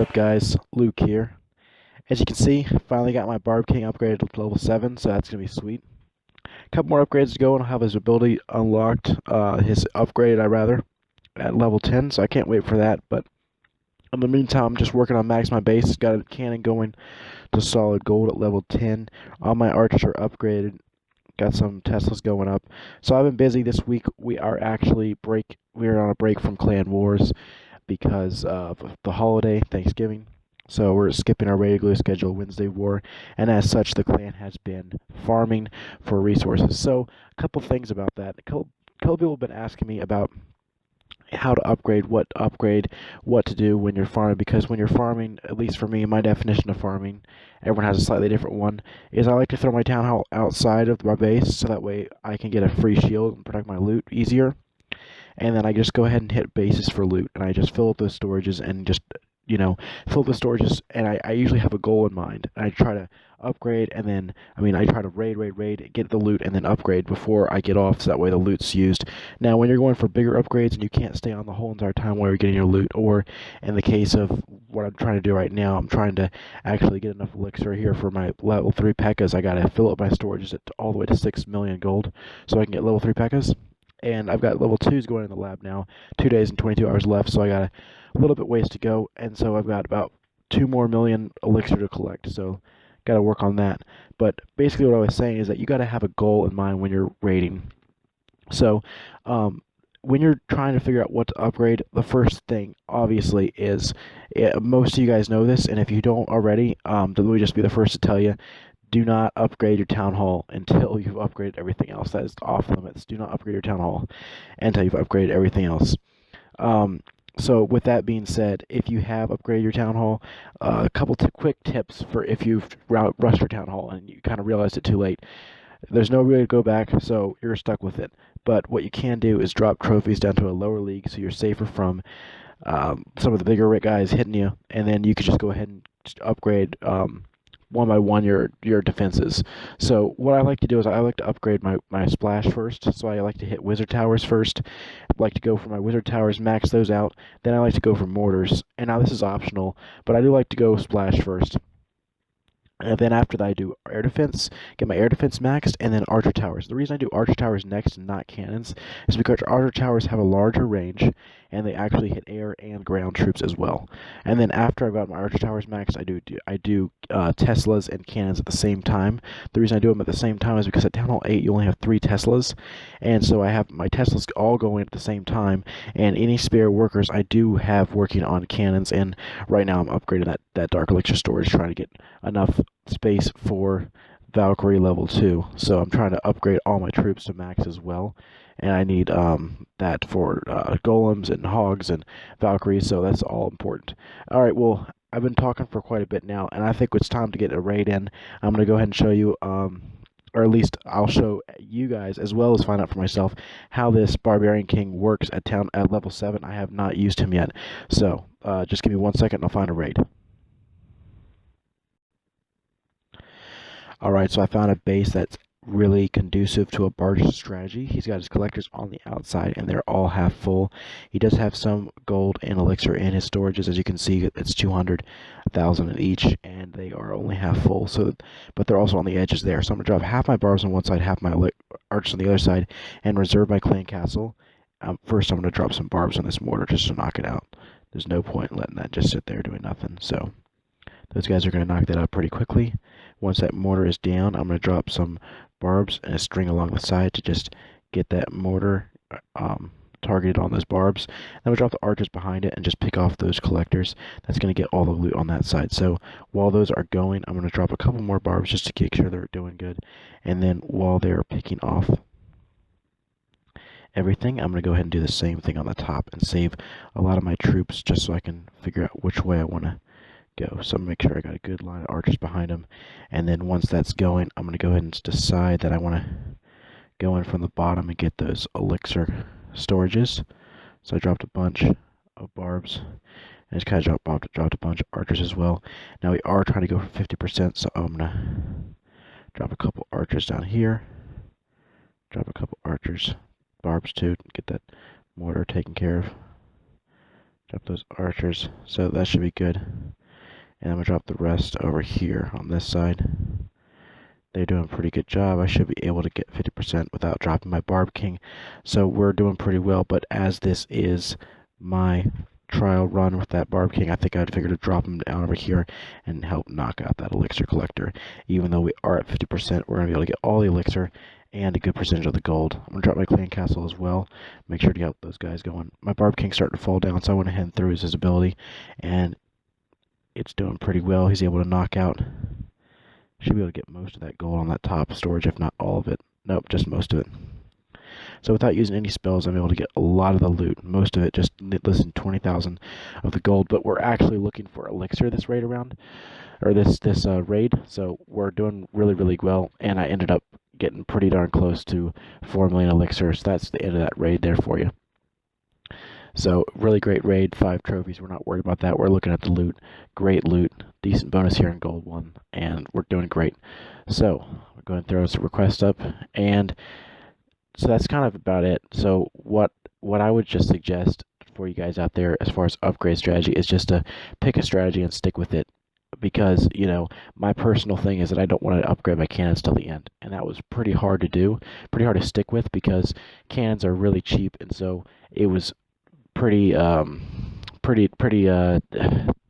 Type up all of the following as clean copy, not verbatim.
up, guys? Luke here. As you can see, finally got my Barb King upgraded to level 7, so that's going to be sweet. A couple more upgrades to go, and I'll have his ability unlocked, his upgrade, at level 10, so I can't wait for that. But in the meantime, I'm just working on max my base. Got a cannon going to solid gold at level 10. All my archers are upgraded. Got some Teslas going up. So I've been busy this week. We are on a break from Clan Wars because of the holiday, Thanksgiving. So we're skipping our regularly scheduled Wednesday war, and as such, the clan has been farming for resources. So a couple things about that. A couple people have been asking me about how to upgrade, what to do when you're farming, because when you're farming, at least for me, my definition of farming, everyone has a slightly different one, is I like to throw my town hall outside of my base, so that way I can get a free shield and protect my loot easier. And then I just go ahead and hit bases for loot, and I just fill up those storages and just, fill up the storages, and I usually have a goal in mind. I try to upgrade, and then, I try to raid, get the loot, and then upgrade before I get off, so that way the loot's used. Now, when you're going for bigger upgrades and you can't stay on the whole entire time while you're getting your loot, or in the case of what I'm trying to do right now, I'm trying to actually get enough elixir here for my level 3 P.E.K.K.A.s. I gotta fill up my storages all the way to 6 million gold, so I can get level 3 P.E.K.K.A.s. And I've got level 2s going in the lab now. 2 days and 22 hours left, so I got a little bit ways to go, and so I've got about 2 more million elixir to collect, so got to work on that. But basically what I was saying is that you got to have a goal in mind when you're raiding. So when you're trying to figure out what to upgrade, the first thing, obviously, is, most of you guys know this, and if you don't already, let me just be the first to tell you, do not upgrade your town hall until you've upgraded everything else. That is off limits. Do not upgrade your town hall until you've upgraded everything else. So with that being said, if you have upgraded your town hall, a couple quick tips for if you've rushed your town hall and you kind of realized it too late. There's no way to go back, so you're stuck with it. But what you can do is drop trophies down to a lower league, so you're safer from some of the bigger guys hitting you, and then you can just go ahead and upgrade one by one your defenses. So what I like to do is I like to upgrade my splash first. So I like to hit wizard towers first. I like to go for my wizard towers, max those out. Then I like to go for mortars. And now this is optional, but I do like to go splash first. And then after that, I do air defense, get my air defense maxed, and then archer towers. The reason I do archer towers next and not cannons is because archer towers have a larger range, and they actually hit air and ground troops as well. And then after I've got my archer towers maxed, I do Teslas and cannons at the same time. The reason I do them at the same time is because at Town Hall 8 you only have 3 Teslas, and so I have my Teslas all going at the same time, and any spare workers I do have working on cannons, and right now I'm upgrading that Dark Elixir storage, trying to get enough space for Valkyrie level 2. So I'm trying to upgrade all my troops to max as well. And I need that for golems and hogs and Valkyries, so that's all important. Alright, well, I've been talking for quite a bit now, and I think it's time to get a raid in. I'm going to go ahead and show you, or at least I'll show you guys, as well as find out for myself, how this Barbarian King works at level 7. I have not used him yet. So just give me 1 second and I'll find a raid. Alright, so I found a base that's really conducive to a barge strategy. He's got his collectors on the outside, and they're all half full. He does have some gold and elixir in his storages. As you can see, it's 200,000 in each, and they are only half full. So, but they're also on the edges there. So I'm going to drop half my barbs on one side, half my archers on the other side, and reserve my clan castle. First, I'm going to drop some barbs on this mortar just to knock it out. There's no point in letting that just sit there doing nothing. So those guys are going to knock that out pretty quickly. Once that mortar is down, I'm going to drop some barbs and a string along the side to just get that mortar targeted on those barbs. Then we'll drop the archers behind it and just pick off those collectors. That's going to get all the loot on that side. So while those are going, I'm going to drop a couple more barbs just to make sure they're doing good. And then while they're picking off everything, I'm going to go ahead and do the same thing on the top and save a lot of my troops just so I can figure out which way I want to go. So I'm going to make sure I got a good line of archers behind them. And then once that's going, I'm going to go ahead and decide that I want to go in from the bottom and get those elixir storages. So I dropped a bunch of barbs, and just kind of dropped a bunch of archers as well. Now we are trying to go for 50%, so I'm going to drop a couple archers down here. Drop a couple archers, barbs too, get that mortar taken care of. Drop those archers, so that should be good. And I'm gonna drop the rest over here on this side. They're doing a pretty good job. I should be able to get 50% without dropping my Barb King. So we're doing pretty well, but as this is my trial run with that Barb King, I think I'd figure to drop him down over here and help knock out that elixir collector. Even though we are at 50%, we're going to be able to get all the elixir and a good percentage of the gold. I'm going to drop my clan castle as well. Make sure to get those guys going. My Barb King's starting to fall down, so I went ahead and threw his ability, and it's doing pretty well. He's able to knock out. Should be able to get most of that gold on that top storage, if not all of it. Nope, just most of it. So without using any spells, I'm able to get a lot of the loot. Most of it, just less than 20,000 of the gold. But we're actually looking for elixir this raid around, or this raid. So we're doing really, really well. And I ended up getting pretty darn close to 4 million elixir. So that's the end of that raid there for you. So really great raid, 5 trophies. We're not worried about that. We're looking at the loot. Great loot, decent bonus here in gold 1, and we're doing great. So we're going to throw some requests up, and so that's kind of about it. So what I would just suggest for you guys out there as far as upgrade strategy is just to pick a strategy and stick with it. Because, you know, my personal thing is that I don't want to upgrade my cannons till the end. And that was pretty hard to do, pretty hard to stick with, because cannons are really cheap, and so it was pretty,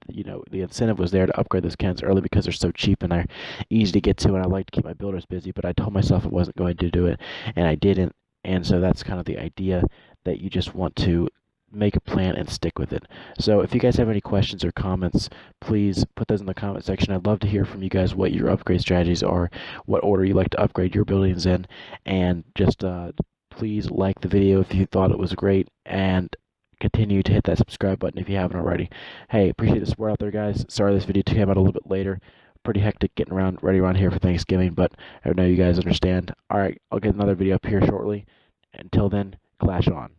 you know, the incentive was there to upgrade those cannons early because they're so cheap and they're easy to get to, and I like to keep my builders busy, but I told myself I wasn't going to do it, and I didn't, and so that's kind of the idea, that you just want to make a plan and stick with it. So if you guys have any questions or comments, please put those in the comment section. I'd love to hear from you guys what your upgrade strategies are, what order you like to upgrade your buildings in, and just please like the video if you thought it was great, and continue to hit that subscribe button if you haven't already. Hey, appreciate the support out there, guys. Sorry this video came out a little bit later. Pretty hectic getting ready around here for Thanksgiving, but I know you guys understand. Alright, I'll get another video up here shortly. Until then, clash on.